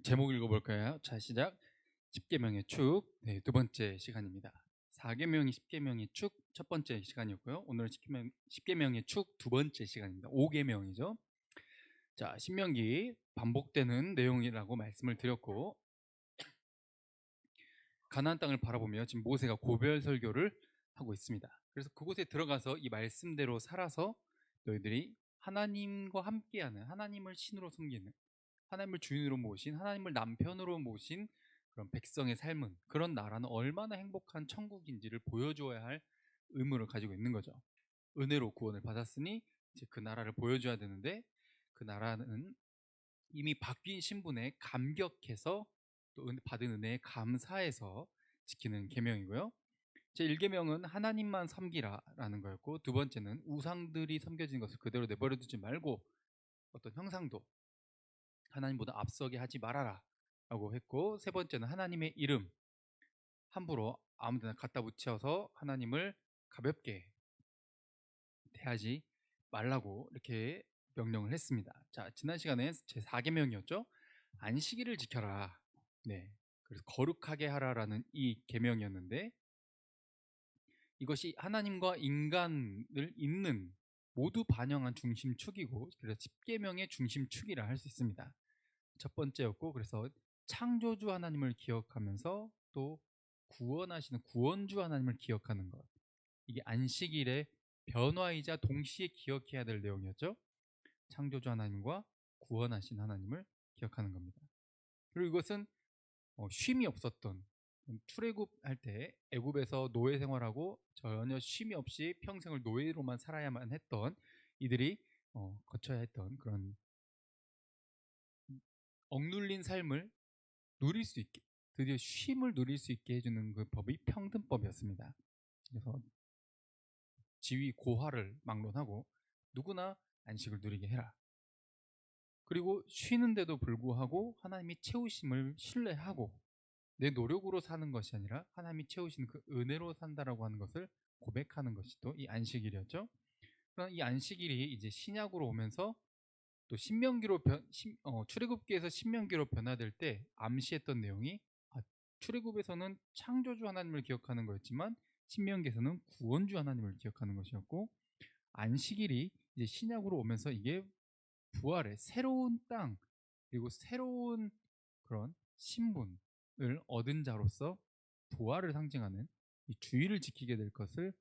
제목 읽어볼까요? 자, 시작. 10계명의 축, 네, 두 번째 시간입니다. 4계명이 10계명의 축 첫 번째 시간이었고요. 오늘은 10계명의 축 두 번째 시간입니다. 5계명이죠. 자, 신명기 반복되는 내용이라고 말씀을 드렸고, 가나안 땅을 바라보며 지금 모세가 고별 설교를 하고 있습니다. 그래서 그곳에 들어가서 이 말씀대로 살아서 너희들이 하나님과 함께하는, 하나님을 신으로 섬기는, 하나님을 주인으로 모신, 하나님을 남편으로 모신 그런 백성의 삶은, 그런 나라는 얼마나 행복한 천국인지를 보여줘야 할 의무를 가지고 있는 거죠. 은혜로 구원을 받았으니 이제 그 나라를 보여줘야 되는데, 그 나라는 이미 바뀐 신분에 감격해서 또 받은 은혜에 감사해서 지키는 계명이고요. 제 1계명은 하나님만 섬기라라는 거였고, 두 번째는 우상들이 섬겨진 것을 그대로 내버려 두지 말고 어떤 형상도 하나님보다 앞서게 하지 말아라 라고 했고, 세 번째는 하나님의 이름 함부로 아무데나 갖다 붙여서 하나님을 가볍게 대하지 말라고 이렇게 명령을 했습니다. 자, 지난 시간에 제 4계명이었죠. 안식일을 지켜라. 네. 그래서 거룩하게 하라라는 이 계명이었는데, 이것이 하나님과 인간을 잇는 모두 반영한 중심축이고, 그래서 10계명의 중심축이라 할 수 있습니다. 첫 번째였고, 그래서 창조주 하나님을 기억하면서 또 구원하시는 구원주 하나님을 기억하는 것, 이게 안식일의 변화이자 동시에 기억해야 될 내용이었죠. 창조주 하나님과 구원하신 하나님을 기억하는 겁니다. 그리고 이것은 쉼이 없었던, 출애굽할 때 애굽에서 노예 생활하고 전혀 쉼이 없이 평생을 노예로만 살아야만 했던 이들이 거쳐야 했던 그런 억눌린 삶을 누릴 수 있게, 드디어 쉼을 누릴 수 있게 해주는 그 법이 평등법이었습니다. 그래서 지위 고하를 막론하고 누구나 안식을 누리게 해라. 그리고 쉬는데도 불구하고 하나님이 채우심을 신뢰하고 내 노력으로 사는 것이 아니라 하나님이 채우시는 그 은혜로 산다라고 하는 것을 고백하는 것이 또 이 안식일이었죠. 그럼 이 안식일이 이제 신약으로 오면서 또 출애굽기에서 신명기로 변화될 때 암시했던 내용이, 출애굽에서는 창조주 하나님을 기억하는 거였지만 신명기에서는 구원주 하나님을 기억하는 것이었고, 안식일이 이제 신약으로 오면서 이게 부활의 새로운 땅, 그리고 새로운 그런 신분을 얻은 자로서 부활을 상징하는 이 주일을 지키게 될 것을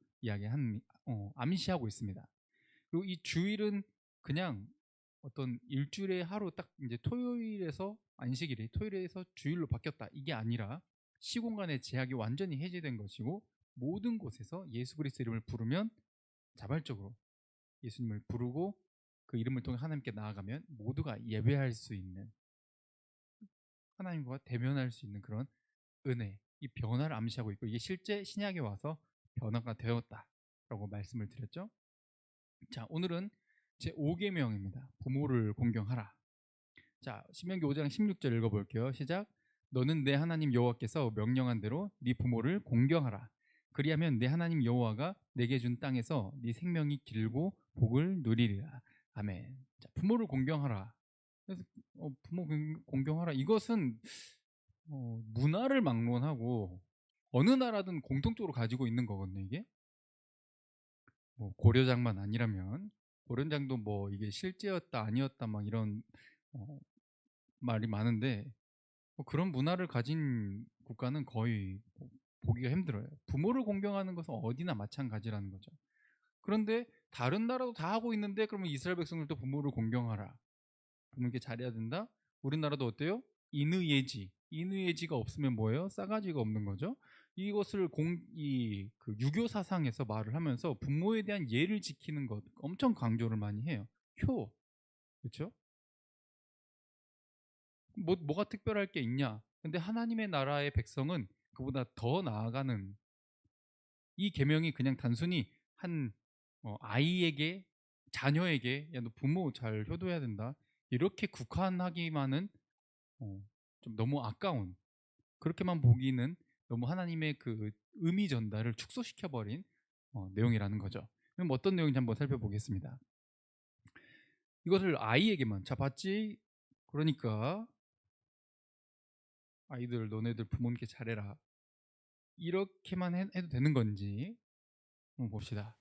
암시하고 있습니다. 그리고 이 주일은 그냥 어떤 일주일의 하루, 딱 이제 토요일에서 안식일이 토요일에서 주일로 바뀌었다, 이게 아니라 시공간의 제약이 완전히 해제된 것이고, 모든 곳에서 예수 그리스도 이름을 부르면 자발적으로 예수님을 부르고 그 이름을 통해 하나님께 나아가면 모두가 예배할 수 있는, 하나님과 대면할 수 있는 그런 은혜, 이 변화를 암시하고 있고, 이게 실제 신약에 와서 변화가 되었다라고 말씀을 드렸죠. 자, 오늘은 제 5계명입니다. 부모를 공경하라. 자, 신명기 5장 16절 읽어볼게요. 시작. 너는 내 하나님 여호와께서 명령한 대로 네 부모를 공경하라. 그리하면 내 하나님 여호와가 내게 준 땅에서 네 생명이 길고 복을 누리리라. 아멘. 자, 부모를 공경하라. 그래서 부모 공경하라. 이것은 문화를 막론하고 어느 나라든 공통적으로 가지고 있는 거거든요. 이게 뭐 고려장만 아니라면, 고려장도 뭐 이게 실제였다 아니었다 막 이런 어, 말이 많은데, 뭐 그런 문화를 가진 국가는 거의 보기가 힘들어요. 부모를 공경하는 것은 어디나 마찬가지라는 거죠. 그런데 다른 나라도 다 하고 있는데, 그러면 이스라엘 백성들도 부모를 공경하라, 부모에게 잘해야 된다. 우리나라도 어때요? 인의예지가 없으면 뭐예요? 싸가지가 없는 거죠. 이것을 그 유교 사상에서 말을 하면서 부모에 대한 예를 지키는 것 엄청 강조를 많이 해요. 그렇죠? 뭐가 특별할 게 있냐? 근데 하나님의 나라의 백성은 그보다 더 나아가는, 이 계명이 그냥 단순히 한 아이에게, 자녀에게 야 너 부모 잘 효도해야 된다, 이렇게 국한하기만은 좀 너무 아까운, 그렇게만 보기는 너무 하나님의 그 의미 전달을 축소시켜 버린 내용이라는 거죠. 그럼 어떤 내용인지 한번 살펴보겠습니다. 이것을 아이에게만, 자 봤지? 그러니까 아이들 너네들 부모님께 잘해라. 이렇게만 해도 되는 건지 한번 봅시다.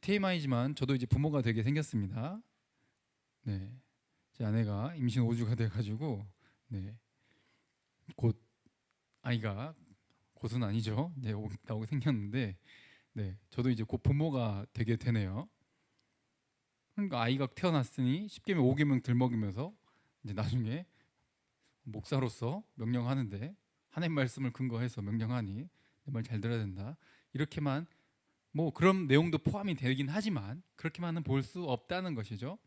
TMI지만 저도 이제 부모가 되게 생겼습니다. 네, 제 아내가 임신 5주가 돼가지고 네, 곧 아이가 곧은 아니죠. 이제 나오게 생겼는데 네, 저도 이제 곧 부모가 되게 되네요. 그러니까 아이가 태어났으니 10계명 5계명 들먹이면서 이제 나중에 목사로서 명령하는데 하나님 말씀을 근거해서 명령하니 내 말 잘 들어야 된다. 이렇게만 뭐 그런 내용도 포함이 되긴 하지만 그렇게만은 볼 수 없다는 것이죠.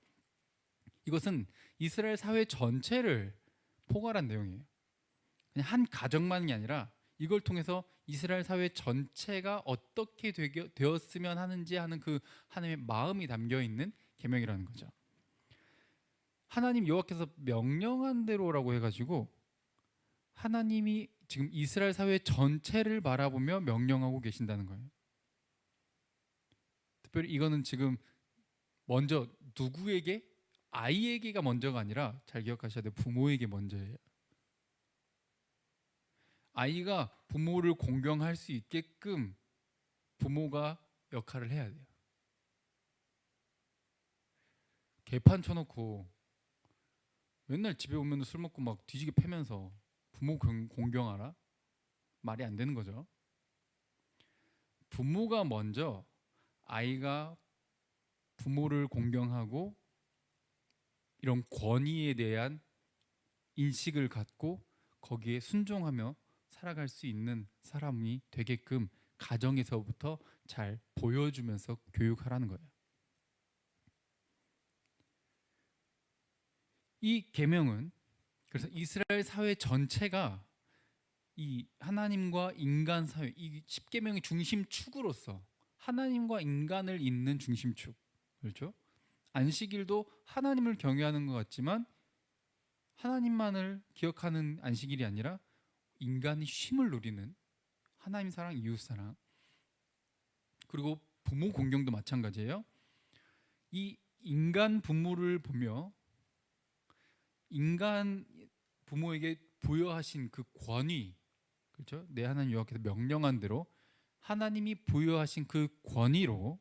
이것은 이스라엘 사회 전체를 포괄한 내용이에요. 그냥 한 가정만이 아니라 이걸 통해서 이스라엘 사회 전체가 어떻게 되었으면 하는지 하는 그 하나님의 마음이 담겨 있는 계명이라는 거죠. 하나님 여호와께서 명령한 대로라고 해가지고 하나님이 지금 이스라엘 사회 전체를 바라보며 명령하고 계신다는 거예요. 특별히 이거는 지금 먼저 누구에게? 아이에게가 먼저가 아니라 잘 기억하셔야 돼요. 부모에게 먼저예요. 아이가 부모를 공경할 수 있게끔 부모가 역할을 해야 돼요. 개판 쳐놓고 맨날 집에 오면 술 먹고 막 뒤지게 패면서 부모 공경하라? 말이 안 되는 거죠. 부모가 먼저 아이가 부모를 공경하고 이런 권위에 대한 인식을 갖고 거기에 순종하며 살아갈 수 있는 사람이 되게끔 가정에서부터 잘 보여주면서 교육하라는 거예요. 이 계명은 그래서 이스라엘 사회 전체가 이 하나님과 인간 사회, 이 10계명의 중심축으로서 하나님과 인간을 잇는 중심축, 그렇죠? 안식일도 하나님을 경외하는 것 같지만 하나님만을 기억하는 안식일이 아니라 인간이 쉼을 누리는 하나님 사랑, 이웃 사랑, 그리고 부모 공경도 마찬가지예요. 이 인간 부모를 보며 인간 부모에게 부여하신 그 권위, 그렇죠? 내 하나님 여호와께서 명령한 대로 하나님이 부여하신 그 권위로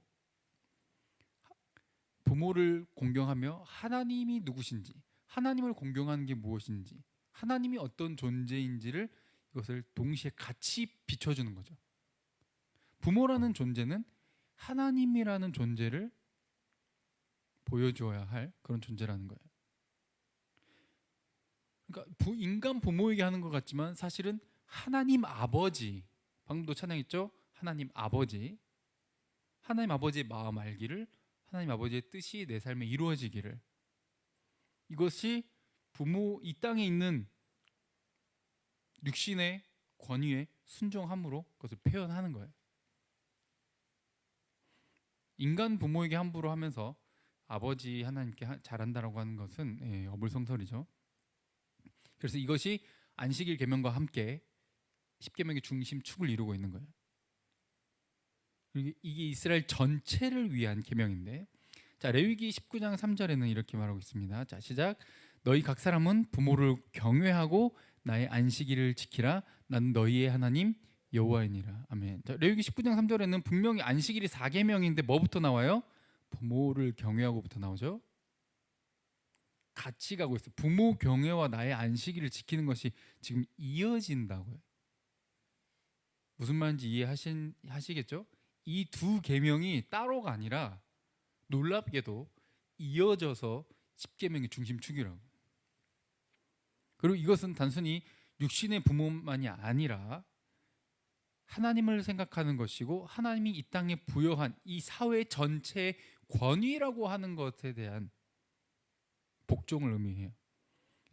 부모를 공경하며 하나님이 누구신지, 하나님을 공경하는 게 무엇인지, 하나님이 어떤 존재인지를 이것을 동시에 같이 비춰주는 거죠. 부모라는 존재는 하나님이라는 존재를 보여주어야 할 그런 존재라는 거예요. 그러니까 인간 부모에게 하는 것 같지만 사실은 하나님 아버지, 방금도 찬양했죠? 하나님 아버지, 하나님 아버지의 마음 알기를, 하나님 아버지의 뜻이 내 삶에 이루어지기를, 이것이 부모, 이 땅에 있는 육신의 권위에 순종함으로 그것을 표현하는 거예요. 인간 부모에게 함부로 하면서 아버지 하나님께 잘한다라고 하는 것은 어불성설이죠. 그래서 이것이 안식일 계명과 함께 10계명의 중심축을 이루고 있는 거예요. 이게 이스라엘 전체를 위한 계명인데, 자, 레위기 19장 3절에는 이렇게 말하고 있습니다. 자, 시작. 너희 각 사람은 부모를 경외하고 나의 안식일을 지키라. 난 너희의 하나님 여호와이니라. 아멘. 자, 레위기 19장 3절에는 분명히 안식일이 4계명인데 뭐부터 나와요? 부모를 경외하고부터 나오죠. 같이 가고 있어요. 부모 경외와 나의 안식일을 지키는 것이 지금 이어진다고요. 무슨 말인지 이해하시겠죠? 이 두 계명이 따로가 아니라 놀랍게도 이어져서 10계명의 중심축이라고. 그리고 이것은 단순히 육신의 부모만이 아니라 하나님을 생각하는 것이고 하나님이 이 땅에 부여한 이 사회 전체의 권위라고 하는 것에 대한 복종을 의미해요.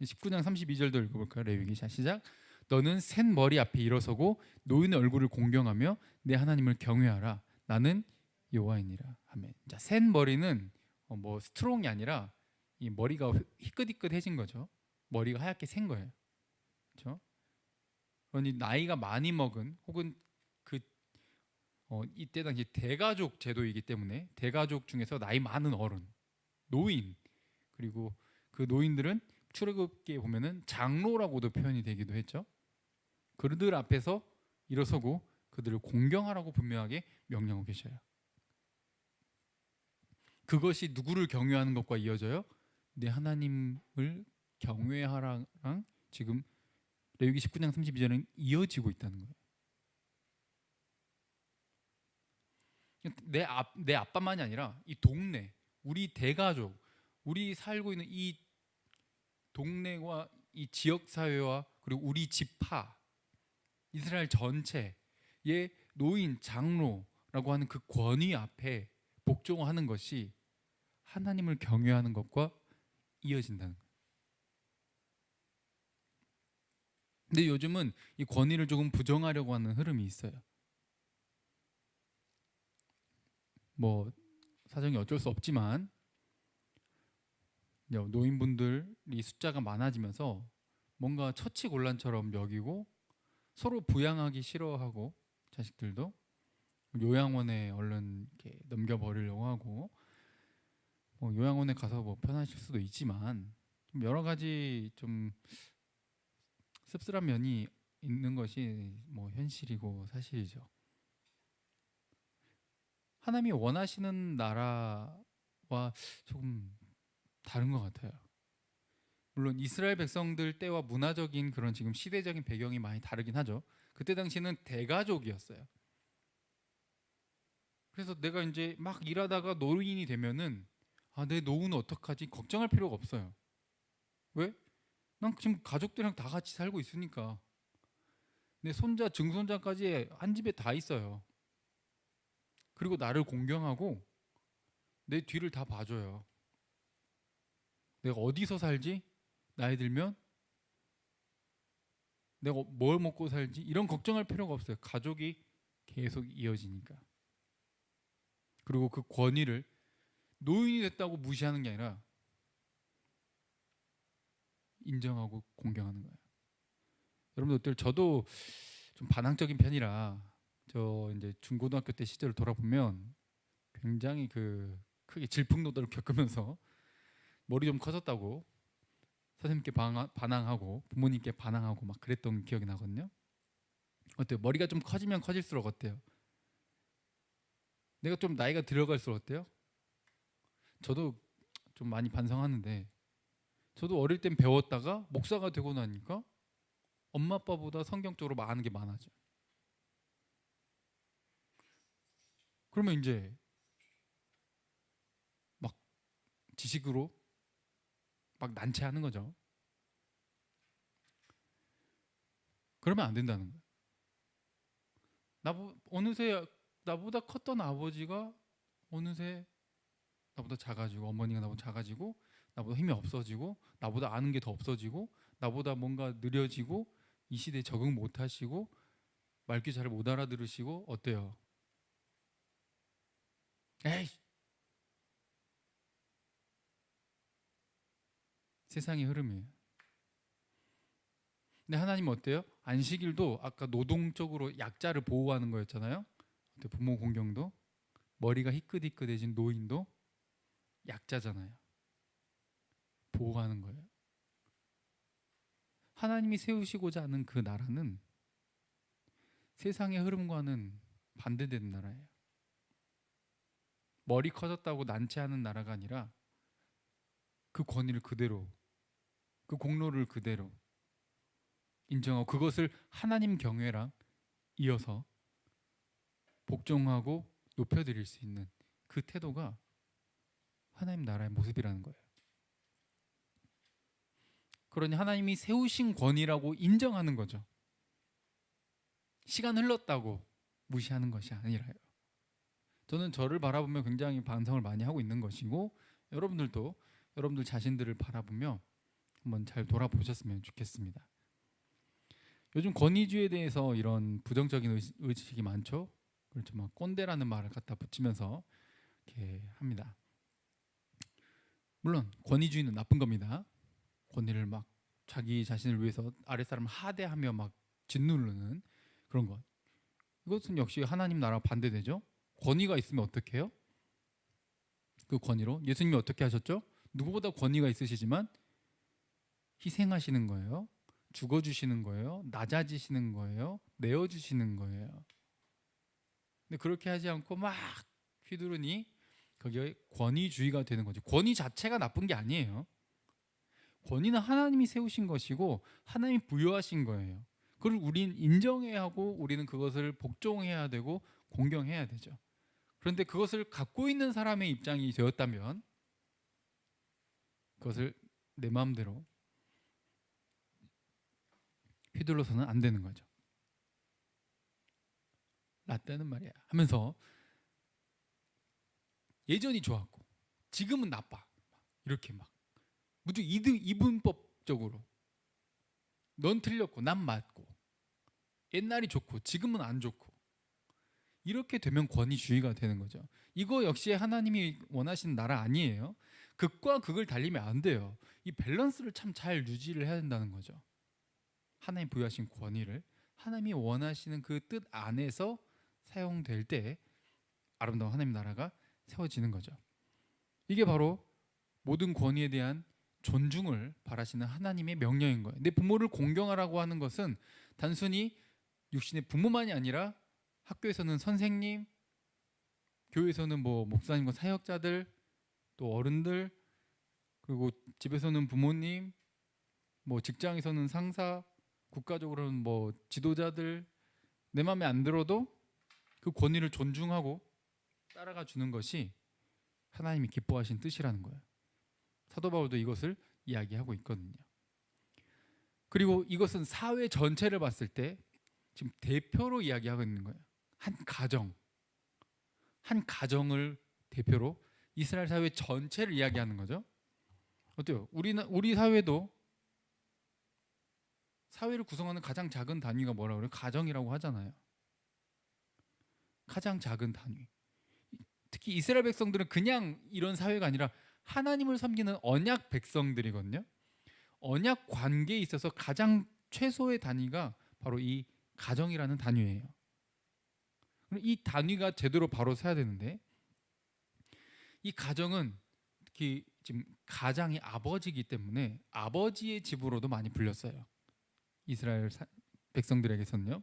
19장 32절도 읽어볼까요? 레위기. 자, 시작. 너는 센 머리 앞에 일어서고 노인의 얼굴을 공경하며 내 하나님을 경외하라. 나는 여호와이니라. 아멘. 자, 센 머리는 뭐 스트롱이 아니라 이 머리가 희끗희끗해진 거죠. 머리가 하얗게 생 거예요. 그렇죠? 그러니 나이가 많이 먹은 혹은 그 이때 당시 대가족 제도이기 때문에 대가족 중에서 나이 많은 어른, 노인, 그리고 그 노인들은 출애굽기에 보면은 장로라고도 표현이 되기도 했죠. 그들 앞에서 일어서고 그들을 공경하라고 분명하게 명령하고 계셔요. 그것이 누구를 경외하는 것과 이어져요? 내 하나님을 경외하라랑 지금 레위기 19장 32절은 이어지고 있다는 거예요. 내 아빠만이 아니라 이 동네, 우리 대가족, 우리 살고 있는 이 동네와 이 지역 사회와 그리고 우리 지파, 이스라엘 전체의 노인, 장로라고 하는 그 권위 앞에 복종하는 것이 하나님을 경외하는 것과 이어진다는 거예요. 근데 요즘은 이 권위를 조금 부정하려고 하는 흐름이 있어요. 뭐 사정이 어쩔 수 없지만 노인분들이 숫자가 많아지면서 뭔가 처치곤란처럼 여기고 서로 부양하기 싫어하고 자식들도 요양원에 얼른 이렇게 넘겨버리려고 하고 요양원에 가서 뭐 편하실 수도 있지만 좀 여러 가지 좀 씁쓸한 면이 있는 것이 뭐 현실이고 사실이죠. 하나님이 원하시는 나라와 조금 다른 것 같아요. 물론 이스라엘 백성들 때와 문화적인 그런 지금 시대적인 배경이 많이 다르긴 하죠. 그때 당시는 대가족이었어요. 그래서 내가 이제 막 일하다가 노인이 되면은 내 노후는 어떡하지? 걱정할 필요가 없어요. 왜? 난 지금 가족들이랑 다 같이 살고 있으니까. 내 손자, 증손자까지 한 집에 다 있어요. 그리고 나를 공경하고 내 뒤를 다 봐줘요. 내가 어디서 살지? 나이 들면 내가 뭘 먹고 살지? 이런 걱정할 필요가 없어요. 가족이 계속 이어지니까. 그리고 그 권위를 노인이 됐다고 무시하는 게 아니라 인정하고 공경하는 거예요. 여러분들, 저도 좀 반항적인 편이라 저 이제 중고등학교 때 시절을 돌아보면 굉장히 크게 질풍노도를 겪으면서 머리 좀 커졌다고 선생님께 반항하고 부모님께 반항하고 막 그랬던 기억이 나거든요. 어때요? 머리가 좀 커지면 커질수록 어때요? 내가 좀 나이가 들어갈수록 어때요? 저도 좀 많이 반성하는데 저도 어릴 땐 배웠다가 목사가 되고 나니까 엄마 아빠보다 성경적으로 많은 게 많아져요. 그러면 이제 막 지식으로 막 난채하는 거죠. 그러면 안 된다는 거예요. 어느새 나보다 컸던 아버지가 어느새 나보다 작아지고, 어머니가 나보다 작아지고, 나보다 힘이 없어지고, 나보다 아는 게 더 없어지고, 나보다 뭔가 느려지고, 이 시대에 적응 못 하시고, 말귀 잘 못 알아들으시고, 어때요? 에이! 세상의 흐름이에요. 근데 하나님은 어때요? 안식일도 아까 노동적으로 약자를 보호하는 거였잖아요. 부모 공경도, 머리가 희끗희끗해진 노인도 약자잖아요. 보호하는 거예요. 하나님이 세우시고자 하는 그 나라는 세상의 흐름과는 반대되는 나라예요. 머리 커졌다고 난치하는 나라가 아니라 그 권위를 그대로, 그 공로를 그대로 인정하고 그것을 하나님 경외랑 이어서 복종하고 높여드릴 수 있는 그 태도가 하나님 나라의 모습이라는 거예요. 그러니 하나님이 세우신 권위라고 인정하는 거죠. 시간 흘렀다고 무시하는 것이 아니라요. 저는 저를 바라보며 굉장히 반성을 많이 하고 있는 것이고 여러분들도 여러분들 자신들을 바라보며 한번 잘 돌아보셨으면 좋겠습니다. 요즘 권위주의에 대해서 이런 부정적인 의식이 많죠. 그렇죠. 막 꼰대라는 말을 갖다 붙이면서 이렇게 합니다. 물론 권위주의는 나쁜 겁니다. 권위를 막 자기 자신을 위해서 아랫사람을 하대하며 막 짓누르는 그런 것. 이것은 역시 하나님 나라와 반대되죠. 권위가 있으면 어떻게 해요? 그 권위로 예수님이 어떻게 하셨죠? 누구보다 권위가 있으시지만 희생하시는 거예요. 죽어주시는 거예요. 낮아지시는 거예요. 내어주시는 거예요. 근데 그렇게 하지 않고 막 휘두르니 거기에 권위주의가 되는 거죠. 권위 자체가 나쁜 게 아니에요. 권위는 하나님이 세우신 것이고 하나님이 부여하신 거예요. 그걸 우린 인정해야 하고 우리는 그것을 복종해야 되고 공경해야 되죠. 그런데 그것을 갖고 있는 사람의 입장이 되었다면 그것을 내 마음대로 휘둘러서는 안 되는 거죠. 라떼는 말이야 하면서 예전이 좋았고 지금은 나빠 이렇게 막 무조건 이분법적으로 넌 틀렸고 난 맞고 옛날이 좋고 지금은 안 좋고 이렇게 되면 권위주의가 되는 거죠. 이거 역시 하나님이 원하시는 나라 아니에요. 극과 극을 달리면 안 돼요. 이 밸런스를 참 잘 유지를 해야 된다는 거죠. 하나님 부여하신 권위를 하나님이 원하시는 그 뜻 안에서 사용될 때 아름다운 하나님 나라가 세워지는 거죠. 이게 바로 모든 권위에 대한 존중을 바라시는 하나님의 명령인 거예요. 내 부모를 공경하라고 하는 것은 단순히 육신의 부모만이 아니라 학교에서는 선생님, 교회에서는 뭐 목사님과 사역자들, 또 어른들, 그리고 집에서는 부모님, 뭐 직장에서는 상사, 국가적으로는 뭐 지도자들, 내 마음에 안 들어도 그 권위를 존중하고 따라가 주는 것이 하나님이 기뻐하신 뜻이라는 거예요. 사도 바울도 이것을 이야기하고 있거든요. 그리고 이것은 사회 전체를 봤을 때 지금 대표로 이야기하고 있는 거예요. 한 가정을 대표로 이스라엘 사회 전체를 이야기하는 거죠. 어때요? 우리 사회도 사회를 구성하는 가장 작은 단위가 뭐라고 그래요? 가정이라고 하잖아요. 가장 작은 단위. 특히 이스라엘 백성들은 그냥 이런 사회가 아니라 하나님을 섬기는 언약 백성들이거든요. 언약 관계에 있어서 가장 최소의 단위가 바로 이 가정이라는 단위예요. 이 단위가 제대로 바로 서야 되는데 이 가정은 특히 지금 가장이 아버지이기 때문에 아버지의 집으로도 많이 불렸어요. 이스라엘 백성들에게서는요.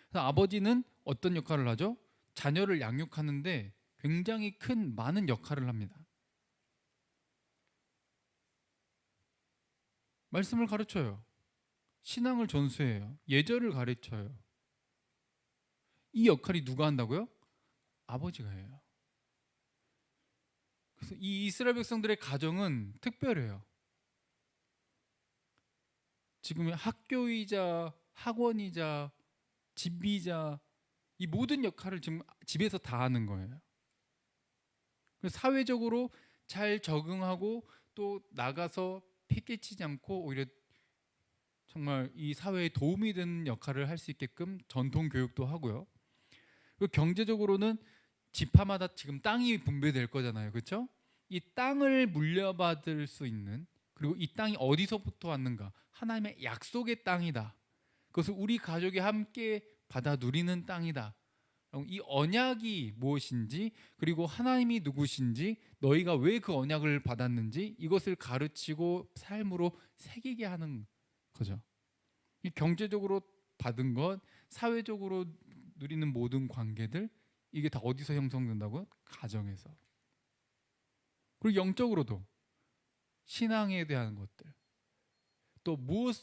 그래서 아버지는 어떤 역할을 하죠? 자녀를 양육하는데 굉장히 많은 역할을 합니다. 말씀을 가르쳐요. 신앙을 전수해요. 예절을 가르쳐요. 이 역할이 누가 한다고요? 아버지가 해요. 그래서 이 이스라엘 백성들의 가정은 특별해요. 지금 학교이자 학원이자 집이자 이 모든 역할을 지금 집에서 다 하는 거예요. 그래서 사회적으로 잘 적응하고 또 나가서 피끼치지 않고 오히려 정말 이 사회에 도움이 되는 역할을 할 수 있게끔 전통 교육도 하고요. 그리고 경제적으로는 지파마다 지금 땅이 분배될 거잖아요. 그렇죠? 이 땅을 물려받을 수 있는 그리고 이 땅이 어디서부터 왔는가? 하나님의 약속의 땅이다. 그것을 우리 가족이 함께 받아 누리는 땅이다. 이 언약이 무엇인지 그리고 하나님이 누구신지 너희가 왜 그 언약을 받았는지 이것을 가르치고 삶으로 새기게 하는 거죠. 이 경제적으로 받은 것, 사회적으로 누리는 모든 관계들 이게 다 어디서 형성된다고요? 가정에서. 그리고 영적으로도 신앙에 대한 것들 또 무엇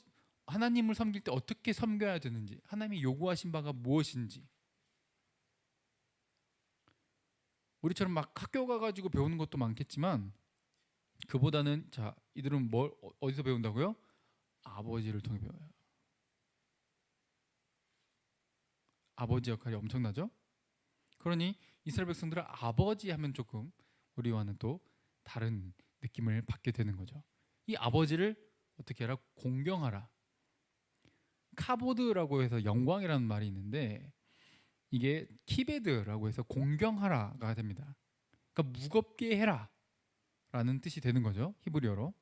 하나님을 섬길 때 어떻게 섬겨야 되는지 하나님이 요구하신 바가 무엇인지 우리처럼 막 학교 가가지고 배우는 것도 많겠지만 그보다는 자 이들은 뭘 어디서 배운다고요? 아버지를 통해 배워요. 아버지 역할이 엄청나죠? 그러니 이스라엘 백성들은 아버지 하면 조금 우리와는 또 다른 느낌을 받게 되는 거죠. 이 아버지를 어떻게 하라? 공경하라. 카보드라고 해서 영광이라는 말이 있는데 이게 키베드라고 해서 공경하라가 됩니다. 그러니까 무겁게 해라 라는 뜻이 되는 거죠. 히브리어로.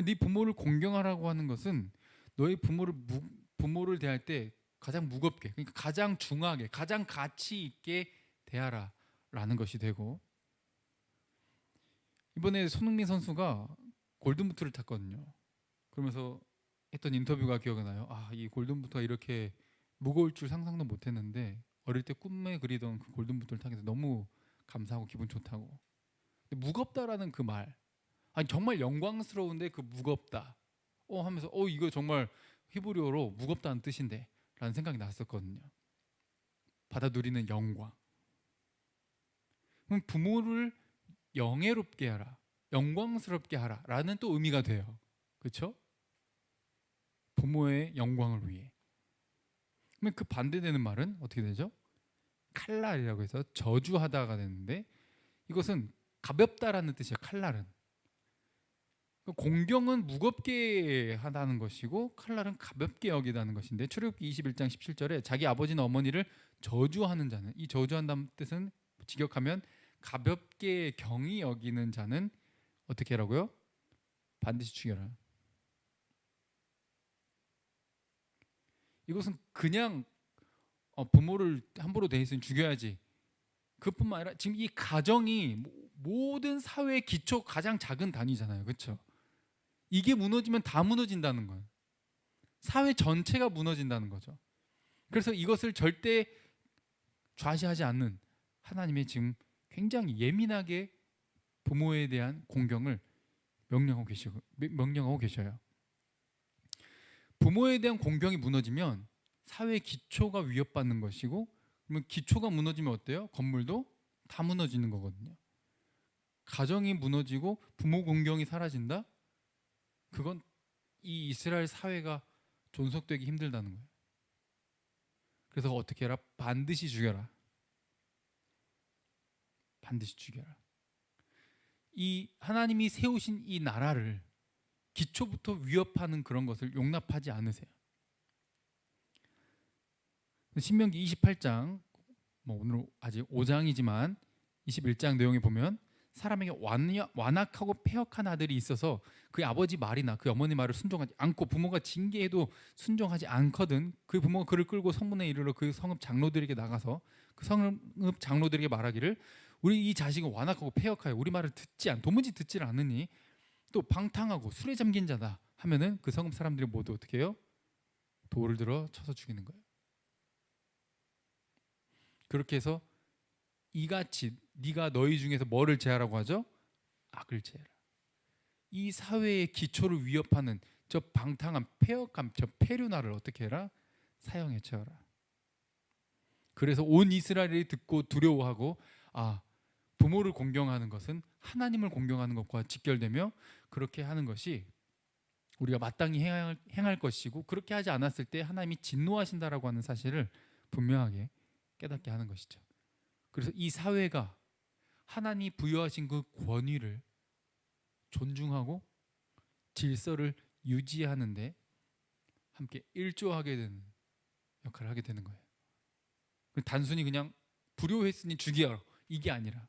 네 부모를 공경하라고 하는 것은 너의 부모를 대할 때 가장 무겁게 그러니까 가장 중하게 가장 가치 있게 대하라 라는 것이 되고 이번에 손흥민 선수가 골든부트를 탔거든요. 그러면서 했던 인터뷰가 기억이 나요. 아, 이 골든부트가 이렇게 무거울 줄 상상도 못했는데 어릴 때 꿈에 그리던 그 골든부트를 타게 돼서 너무 감사하고 기분 좋다고. 근데 무겁다라는 그 말, 아니 정말 영광스러운데 그 무겁다 하면서 이거 정말 히브리어로 무겁다는 뜻인데 라는 생각이 났었거든요. 받아 누리는 영광. 그럼 부모를 영예롭게 하라, 영광스럽게 하라 라는 또 의미가 돼요. 그렇죠? 부모의 영광을 위해. 그러면 그 반대되는 말은 어떻게 되죠? 칼날이라고 해서 저주하다가 되는데, 이것은 가볍다라는 뜻이에요. 칼날은 공경은 무겁게 하다는 것이고 칼날은 가볍게 여기다는 것인데, 출애굽기 21장 17절에 자기 아버지나 어머니를 저주하는 자는, 이 저주한다는 뜻은 직역하면 가볍게 경히 여기는 자는 어떻게 하라고요? 반드시 죽여라. 이것은 그냥 부모를 함부로 대해서는 죽여야지, 그뿐만 아니라 지금 이 가정이 모든 사회의 기초 가장 작은 단위잖아요. 그렇죠? 이게 무너지면 다 무너진다는 거예요. 사회 전체가 무너진다는 거죠. 그래서 이것을 절대 좌시하지 않는 하나님의 지금 굉장히 예민하게 부모에 대한 공경을 명령하고 계셔요. 부모에 대한 공경이 무너지면 사회의 기초가 위협받는 것이고, 그러면 기초가 무너지면 어때요? 건물도 다 무너지는 거거든요. 가정이 무너지고 부모 공경이 사라진다? 그건 이 이스라엘 사회가 존속되기 힘들다는 거예요. 그래서 어떻게 해라? 반드시 죽여라. 반드시 죽여라. 이 하나님이 세우신 이 나라를 기초부터 위협하는 그런 것을 용납하지 않으세요. 신명기 28장, 오늘 아직 5장이지만 21장 내용에 보면 사람에게 완악하고 패역한 아들이 있어서 그 아버지 말이나 그 어머니 말을 순종하지 않고, 부모가 징계해도 순종하지 않거든. 그 부모가 그를 끌고 성문에 이르러 그 성읍 장로들에게 나가서 그 성읍 장로들에게 말하기를, 우리 이 자식은 완악하고 패역하여 우리 말을 도무지 듣지를 않으니 또 방탕하고 술에 잠긴 자다 하면은 그 성읍 사람들이 모두 어떻게 해요? 돌을 들어 쳐서 죽이는 거예요. 그렇게 해서 이같이 네가 너희 중에서 뭐를 제하라고 하죠? 악을 제하라. 이 사회의 기초를 위협하는 저 방탕한 폐역함, 저 페류나를 어떻게 해라? 사형에 처하라. 그래서 온 이스라엘이 듣고 두려워하고, 부모를 공경하는 것은 하나님을 공경하는 것과 직결되며, 그렇게 하는 것이 우리가 마땅히 행할 것이고, 그렇게 하지 않았을 때 하나님이 진노하신다라고 하는 사실을 분명하게 깨닫게 하는 것이죠. 그래서 이 사회가 하나님이 부여하신 그 권위를 존중하고 질서를 유지하는데 함께 일조하게 되는 역할을 하게 되는 거예요. 단순히 그냥 불효했으니 죽이라, 이게 아니라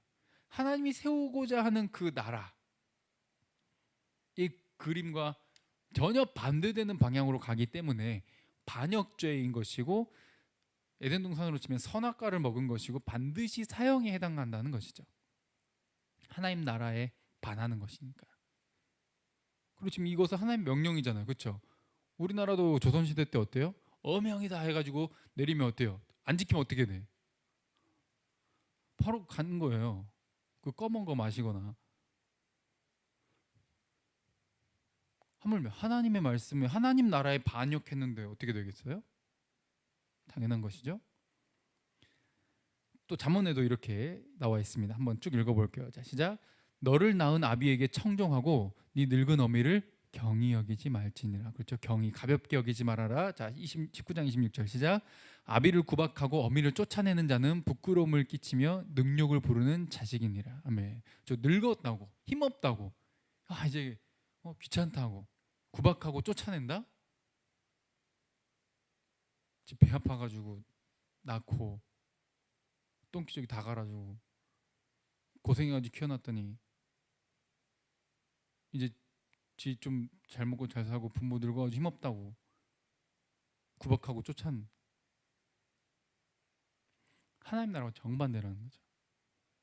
하나님이 세우고자 하는 그 나라, 이 그림과 전혀 반대되는 방향으로 가기 때문에 반역죄인 것이고, 에덴 동산으로 치면 선악과를 먹은 것이고 반드시 사형에 해당한다는 것이죠. 하나님 나라에 반하는 것이니까. 그리고 지금 이것은 하나님 명령이잖아요. 그렇죠? 우리나라도 조선시대 때 어때요? 어명이다 해가지고 내리면 어때요? 안 지키면 어떻게 돼? 바로 가는 거예요. 그 검은 거 마시거나. 하물며 하나님의 말씀에 하나님 나라에 반역했는데 어떻게 되겠어요? 당연한 것이죠. 또 잠언에도 이렇게 나와 있습니다. 한번 쭉 읽어볼게요. 자, 시작. 너를 낳은 아비에게 청종하고 네 늙은 어미를 경히 여기지 말지니라. 그렇죠? 경히, 가볍게 여기지 말아라. 자, 19장 26절 시작. 아비를 구박하고 어미를 쫓아내는 자는 부끄러움을 끼치며 능욕을 부르는 자식이니라. 아멘. 저 늙었다고, 힘없다고, 이제 귀찮다고 구박하고 쫓아낸다? 배 아파가지고 낳고 똥기저귀 다 갈아주고 고생해가지고 키워놨더니 이제 지 좀 잘 먹고 잘 살고 부모 늙어가지고 힘없다고 구박하고 쫓아낸, 하나님 나라와 정반대라는 거죠.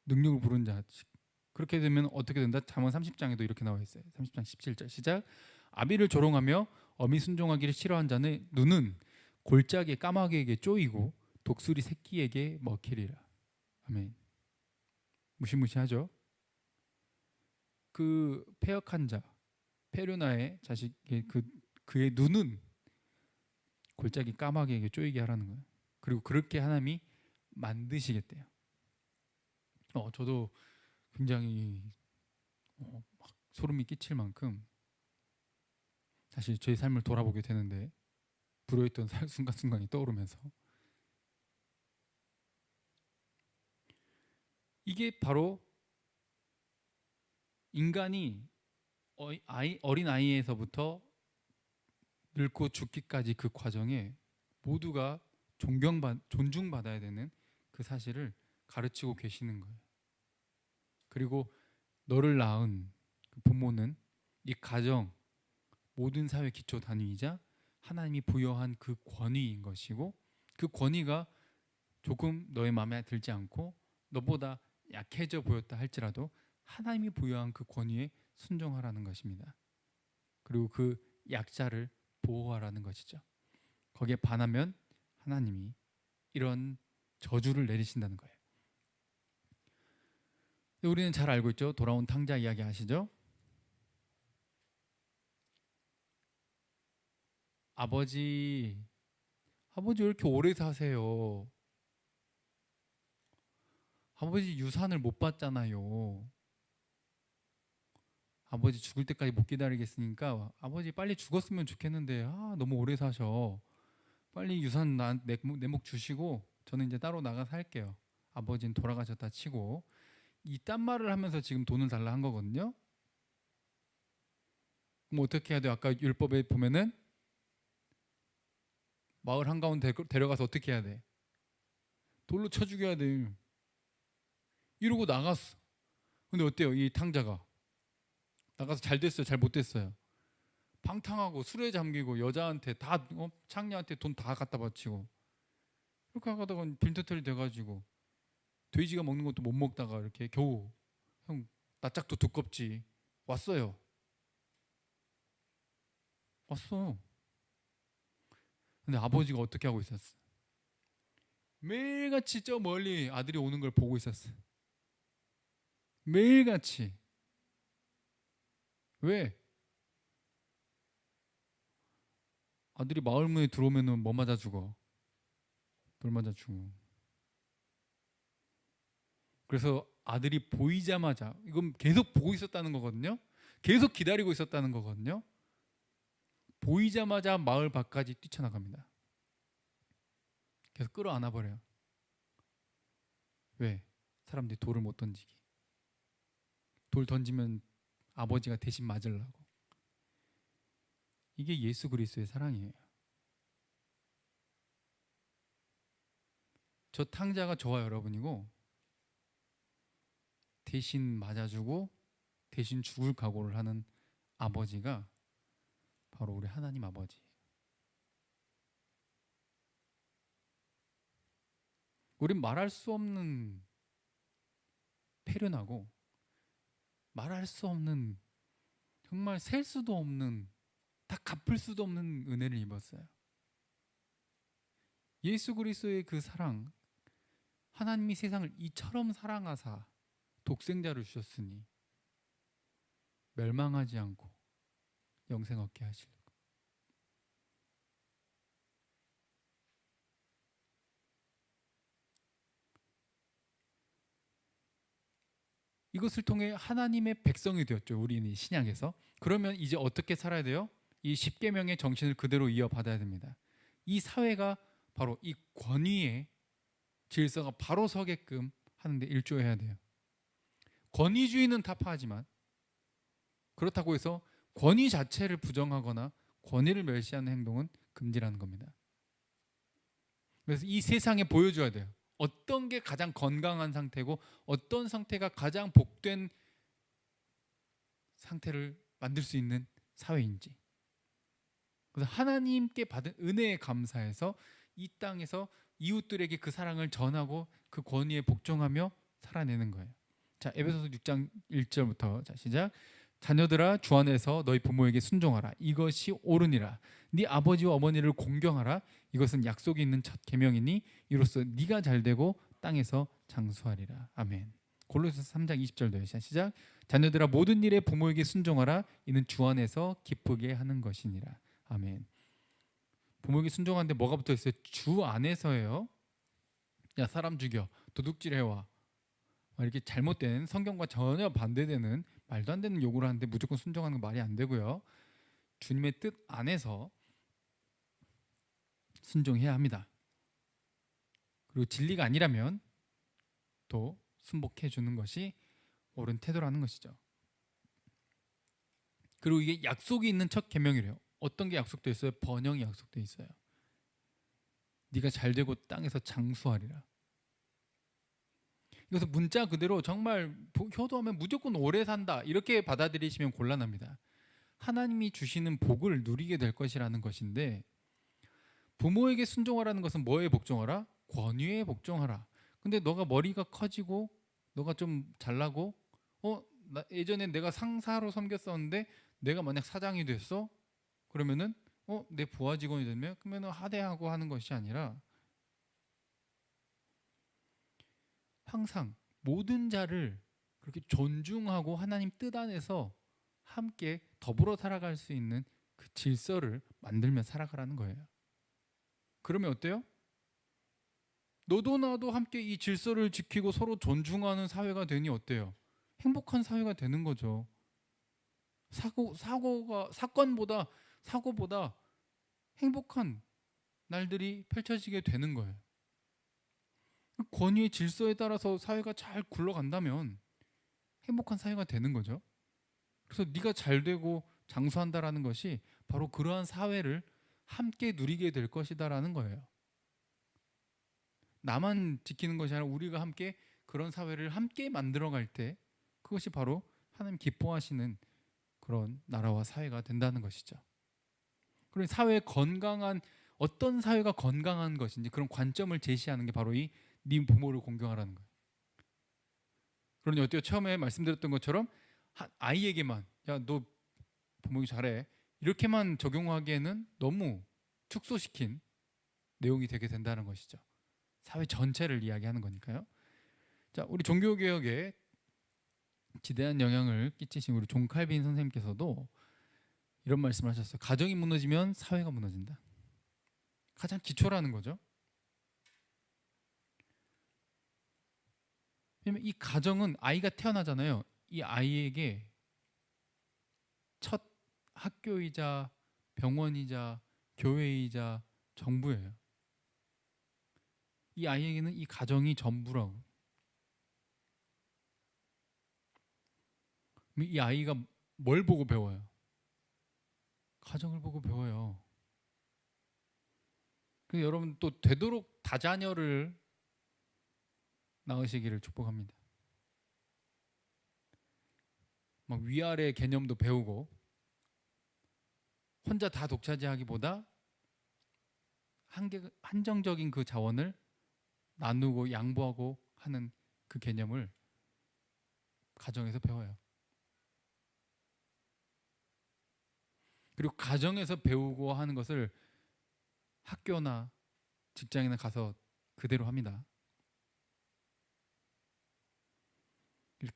능력을 부른 자식. 그렇게 되면 어떻게 된다? 잠언 30장에도 이렇게 나와 있어요. 30장 17절 시작. 아비를 조롱하며 어미 순종하기를 싫어한 자는 눈은 골짜기 까마귀에게 쪼이고 독수리 새끼에게 먹히리라. 아멘. 무시무시하죠. 그 패역한 자 페류나의 자식의 그의 눈은 골짜기 까마귀에게 쪼이게 하라는 거예요. 그리고 그렇게 하나님이 만드시겠대요. 저도 굉장히 막 소름이 끼칠 만큼 사실 제 삶을 돌아보게 되는데 불효했던 순간순간이 떠오르면서 이게 바로 인간이 어린 아이에서부터 늙고 죽기까지 그 과정에 모두가 존중받아야 되는 그 사실을 가르치고 계시는 거예요. 그리고 너를 낳은 그 부모는 이 가정 모든 사회 기초 단위이자 하나님이 부여한 그 권위인 것이고, 그 권위가 조금 너의 마음에 들지 않고 너보다 약해져 보였다 할지라도 하나님이 부여한 그 권위에 순종하라는 것입니다. 그리고 그 약자를 보호하라는 것이죠. 거기에 반하면 하나님이 이런 저주를 내리신다는 거예요. 우리는 잘 알고 있죠. 돌아온 탕자 이야기 아시죠? 아버지 왜 이렇게 오래 사세요? 아버지 유산을 못 받잖아요. 아버지 죽을 때까지 못 기다리겠으니까 아버지 빨리 죽었으면 좋겠는데 너무 오래 사셔. 빨리 유산 내 목 주시고 저는 이제 따로 나가 살게요. 아버지는 돌아가셨다 치고 이딴 말을 하면서 지금 돈을 달라 한 거거든요. 그럼 어떻게 해야 돼요? 아까 율법에 보면은 마을 한가운데 데려가서 어떻게 해야 돼? 돌로 쳐 죽여야 돼. 이러고 나갔어. 근데 어때요? 이 탕자가 나가서 잘 됐어요? 잘 못 됐어요? 방탕하고 술에 잠기고 여자한테 다 창녀한테 돈 다 갖다 바치고 이렇게 하다가 빈털터리 돼가지고 돼지가 먹는 것도 못 먹다가 이렇게 겨우 형 낯짝도 두껍지 왔어요. 왔어. 근데 아버지가 어떻게 하고 있었어? 매일같이 저 멀리 아들이 오는 걸 보고 있었어. 매일같이. 왜? 아들이 마을 문에 들어오면은 뭐 맞아 죽어? 돌 맞아 죽어. 그래서 아들이 보이자마자 이건 계속 보고 있었다는 거거든요. 계속 기다리고 있었다는 거거든요. 보이자마자 마을 밖까지 뛰쳐나갑니다. 계속 끌어안아 버려요. 왜? 사람들이 돌을 못 던지게. 돌 던지면 아버지가 대신 맞으려고. 이게 예수 그리스도의 사랑이에요. 저 탕자가 저와 여러분이고 대신 맞아주고 대신 죽을 각오를 하는 아버지가 바로 우리 하나님 아버지예요. 우린 말할 수 없는 패륜하고 말할 수 없는 정말 셀 수도 없는 다 갚을 수도 없는 은혜를 입었어요. 예수 그리스도의 그 사랑, 하나님이 세상을 이처럼 사랑하사 독생자를 주셨으니 멸망하지 않고 영생 얻게 하시려고. 이것을 통해 하나님의 백성이 되었죠. 우리는 신약에서. 그러면 이제 어떻게 살아야 돼요? 이 십계명의 정신을 그대로 이어받아야 됩니다. 이 사회가 바로 이 권위의 질서가 바로 서게끔 하는데 일조해야 돼요. 권위주의는 타파하지만 그렇다고 해서 권위 자체를 부정하거나 권위를 멸시하는 행동은 금지라는 겁니다. 그래서 이 세상에 보여줘야 돼요. 어떤 게 가장 건강한 상태고 어떤 상태가 가장 복된 상태를 만들 수 있는 사회인지. 그래서 하나님께 받은 은혜에 감사해서 이 땅에서 이웃들에게 그 사랑을 전하고 그 권위에 복종하며 살아내는 거예요. 자, 에베소서 6장 1절부터 자 시작. 자녀들아 주 안에서 너희 부모에게 순종하라. 이것이 옳으니라. 네 아버지와 어머니를 공경하라. 이것은 약속이 있는 첫 계명이니 이로써 네가 잘되고 땅에서 장수하리라. 아멘. 골로새서 3장 20절도요. 시작. 자녀들아 모든 일에 부모에게 순종하라. 이는 주 안에서 기쁘게 하는 것이니라. 아멘. 부모에게 순종하는데 뭐가 붙어 있어요? 주 안에서예요. 야 사람 죽여, 도둑질 해와, 이렇게 잘못된 성경과 전혀 반대되는 말도 안 되는 요구를 하는데 무조건 순종하는 건 말이 안 되고요. 주님의 뜻 안에서 순종해야 합니다. 그리고 진리가 아니라면 또 순복해 주는 것이 옳은 태도라는 것이죠. 그리고 이게 약속이 있는 첫 계명이래요. 어떤 게 약속돼 있어요? 번영이 약속돼 있어요. 네가 잘되고 땅에서 장수하리라. 이것은 문자 그대로 정말 효도하면 무조건 오래 산다 이렇게 받아들이시면 곤란합니다. 하나님이 주시는 복을 누리게 될 것이라는 것인데, 부모에게 순종하라는 것은 뭐에 복종하라? 권위에 복종하라. 근데 너가 머리가 커지고 너가 좀 잘나고 예전에 내가 상사로 섬겼었는데 내가 만약 사장이 됐어? 그러면은 내 부하 직원이 되면 그러면은 하대하고 하는 것이 아니라 항상 모든 자를 그렇게 존중하고 하나님 뜻 안에서 함께 더불어 살아갈 수 있는 그 질서를 만들며 살아가라는 거예요. 그러면 어때요? 너도 나도 함께 이 질서를 지키고 서로 존중하는 사회가 되니 어때요? 행복한 사회가 되는 거죠. 사고보다 행복한 날들이 펼쳐지게 되는 거예요. 권위의 질서에 따라서 사회가 잘 굴러간다면 행복한 사회가 되는 거죠. 그래서 네가 잘 되고 장수한다라는 것이 바로 그러한 사회를 함께 누리게 될 것이다라는 거예요. 나만 지키는 것이 아니라 우리가 함께 그런 사회를 함께 만들어갈 때 그것이 바로 하나님 기뻐하시는 그런 나라와 사회가 된다는 것이죠. 그런 사회의 건강한, 어떤 사회가 건강한 것인지 그런 관점을 제시하는 게 바로 이 네 부모를 공경하라는 거예요. 그러니 어때요? 처음에 말씀드렸던 것처럼 아이에게만 야 너 부모님 잘해 이렇게만 적용하기에는 너무 축소시킨 내용이 되게 된다는 것이죠. 사회 전체를 이야기하는 거니까요. 자, 우리 종교개혁에 지대한 영향을 끼치신 우리 존 칼빈 선생님께서도 이런 말씀을 하셨어요. 가정이 무너지면 사회가 무너진다. 가장 기초라는 거죠. 왜냐면 이 가정은 아이가 태어나잖아요. 이 아이에게 첫 학교이자 병원이자 교회이자 정부예요. 이 아이에게는 이 가정이 전부라고. 이 아이가 뭘 보고 배워요? 가정을 보고 배워요. 그래서 여러분 또 되도록 다자녀를 낳으시기를 축복합니다. 막 위아래 개념도 배우고 혼자 다 독차지하기보다 한정적인 그 자원을 나누고 양보하고 하는 그 개념을 가정에서 배워요. 그리고 가정에서 배우고 하는 것을 학교나 직장이나 가서 그대로 합니다.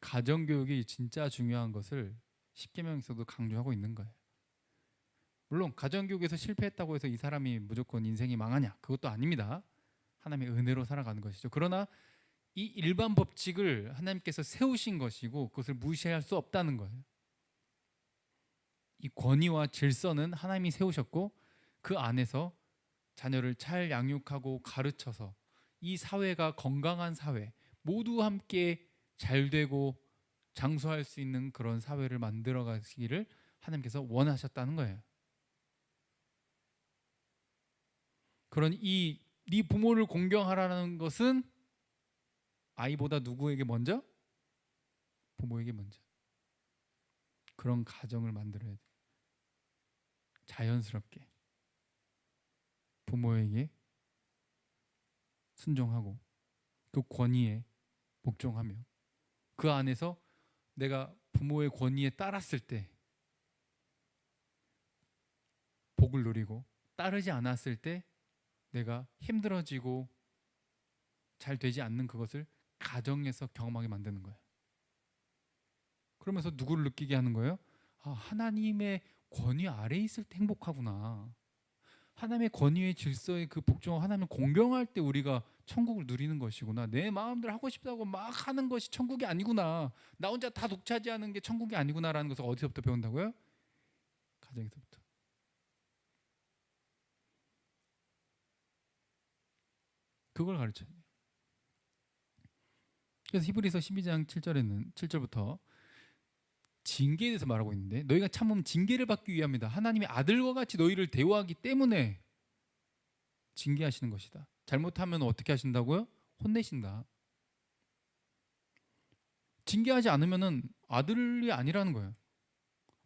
가정교육이 진짜 중요한 것을 십계명에서도 강조하고 있는 거예요. 물론 가정교육에서 실패했다고 해서 이 사람이 무조건 인생이 망하냐? 그것도 아닙니다. 하나님의 은혜로 살아가는 것이죠. 그러나 이 일반 법칙을 하나님께서 세우신 것이고 그것을 무시할 수 없다는 거예요. 이 권위와 질서는 하나님이 세우셨고 그 안에서 자녀를 잘 양육하고 가르쳐서 이 사회가 건강한 사회, 모두 함께 잘 되고 장수할 수 있는 그런 사회를 만들어 가시기를 하나님께서 원하셨다는 거예요. 그러니 네 부모를 공경하라는 것은 아이보다 누구에게 먼저? 부모에게 먼저. 그런 가정을 만들어야 돼. 자연스럽게 부모에게 순종하고 그 권위에 복종하며 그 안에서 내가 부모의 권위에 따랐을 때 복을 누리고, 따르지 않았을 때 내가 힘들어지고 잘 되지 않는 그것을 가정에서 경험하게 만드는 거예요. 그러면서 누구를 느끼게 하는 거예요? 아, 하나님의 권위 아래에 있을 때 행복하구나. 하나님의 권위의 질서의 그 복종을 하나님을 공경할 때 우리가 천국을 누리는 것이구나. 내 마음대로 하고 싶다고 막 하는 것이 천국이 아니구나. 나 혼자 다 독차지하는 게 천국이 아니구나라는 것을 어디서부터 배운다고요? 가정에서부터. 그걸 가르쳐야 돼요. 그래서 히브리서 12장 7절부터 징계에 대해서 말하고 있는데, 너희가 참으면 징계를 받기 위함이다. 하나님의 아들과 같이 너희를 대우하기 때문에 징계하시는 것이다. 잘못하면 어떻게 하신다고요? 혼내신다. 징계하지 않으면 아들이 아니라는 거예요.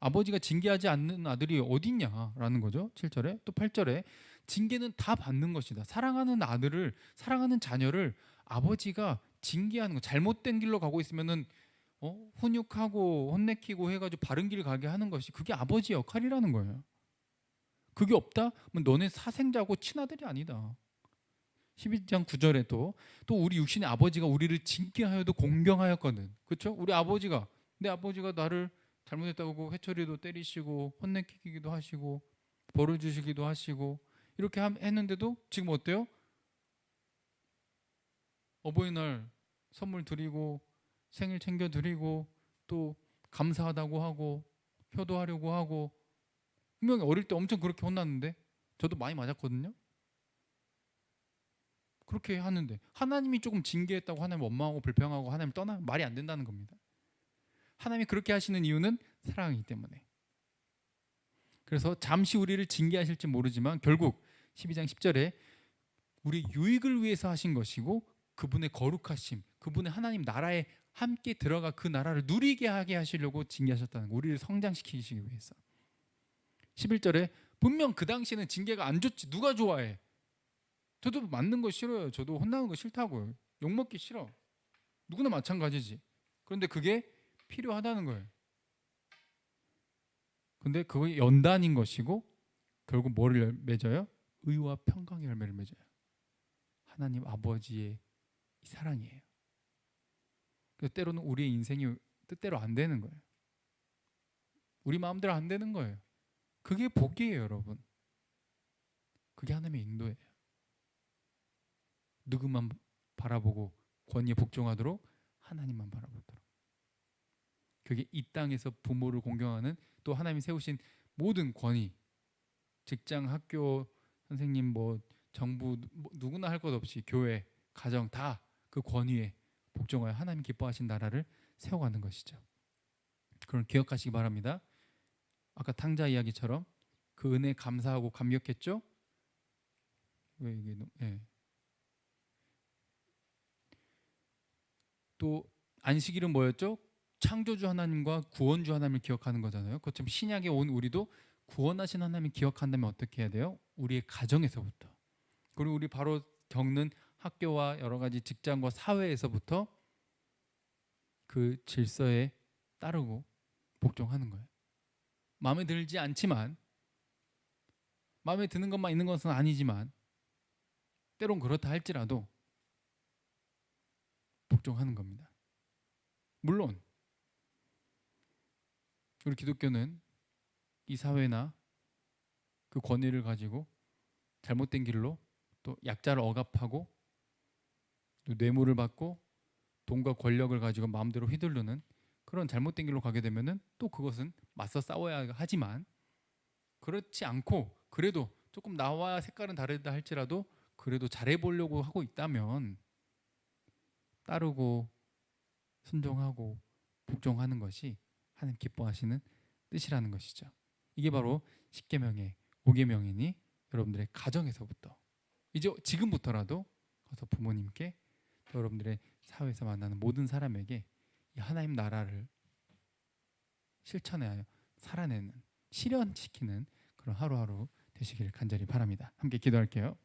아버지가 징계하지 않는 아들이 어딨냐라는 거죠. 7절에. 또 8절에 징계는 다 받는 것이다. 사랑하는 아들을, 사랑하는 자녀를 아버지가 징계하는 거. 잘못된 길로 가고 있으면은 훈육하고 혼내키고 해가지고 바른 길 가게 하는 것이, 그게 아버지 역할이라는 거예요. 그게 없다? 그럼 너네 사생자고 친아들이 아니다. 12장 9절에 또 우리 육신의 아버지가 우리를 징계하여도 공경하였거든. 그렇죠? 우리 아버지가, 내 아버지가 나를 잘못했다고 회초리도 때리시고 혼내키기도 하시고 벌을 주시기도 하시고 이렇게 했는데도 지금 어때요? 어버이날 선물 드리고 생일 챙겨 드리고 또 감사하다고 하고 효도하려고 하고. 분명히 어릴 때 엄청 그렇게 혼났는데, 저도 많이 맞았거든요. 그렇게 하는데 하나님이 조금 징계했다고 하나님 원망하고 불평하고 하나님 떠나, 말이 안 된다는 겁니다. 하나님이 그렇게 하시는 이유는 사랑이기 때문에. 그래서 잠시 우리를 징계하실지 모르지만 결국 12장 10절에 우리 유익을 위해서 하신 것이고, 그분의 거룩하심, 그분의 하나님 나라에 함께 들어가 그 나라를 누리게 하게 하시려고 징계하셨다는 거. 우리를 성장시키시기 위해서. 11절에 분명 그 당시에는 징계가 안 좋지. 누가 좋아해? 저도 맞는 거 싫어요. 저도 혼나는 거 싫다고요. 욕먹기 싫어. 누구나 마찬가지지. 그런데 그게 필요하다는 거예요. 근데 그게 연단인 것이고, 결국 뭐를 맺어요? 의와 평강의 열매를 맺어요. 하나님 아버지의 사랑이에요. 그래서 때로는 우리의 인생이 뜻대로 안 되는 거예요. 우리 마음대로 안 되는 거예요. 그게 복이에요, 여러분. 그게 하나님의 인도예요. 누구만 바라보고 권위에 복종하도록? 하나님만 바라보도록. 그게 이 땅에서 부모를 공경하는, 또 하나님이 세우신 모든 권위, 직장, 학교, 선생님, 정부, 누구나 할 것 없이 교회, 가정 다 그 권위에 복종하여 하나님 기뻐하신 나라를 세워가는 것이죠. 그걸 기억하시기 바랍니다. 아까 탕자 이야기처럼 그 은혜에 감사하고 감격했죠? 왜 이게 또 안식일은 뭐였죠? 창조주 하나님과 구원주 하나님을 기억하는 거잖아요. 그것처럼 신약에 온 우리도 구원하신 하나님을 기억한다면 어떻게 해야 돼요? 우리의 가정에서부터, 그리고 우리 바로 겪는 학교와 여러 가지 직장과 사회에서부터 그 질서에 따르고 복종하는 거예요. 마음에 들지 않지만, 마음에 드는 것만 있는 것은 아니지만, 때론 그렇다 할지라도 복종하는 겁니다. 물론 우리 기독교는 이 사회나 그 권위를 가지고 잘못된 길로 또 약자를 억압하고 또 뇌물을 받고 돈과 권력을 가지고 마음대로 휘두르는 그런 잘못된 길로 가게 되면은 또 그것은 맞서 싸워야 하지만, 그렇지 않고 그래도 조금 나와 색깔은 다르다 할지라도 그래도 잘해보려고 하고 있다면 따르고 순종하고 복종하는 것이 하나님 기뻐하시는 뜻이라는 것이죠. 이게 바로 10계명의 5계명이니 여러분들의 가정에서부터, 이제 지금부터라도 가서 부모님께, 또 여러분들의 사회에서 만나는 모든 사람에게 이 하나님 나라를 실천하여 살아내는, 실현시키는 그런 하루하루 되시기를 간절히 바랍니다. 함께 기도할게요.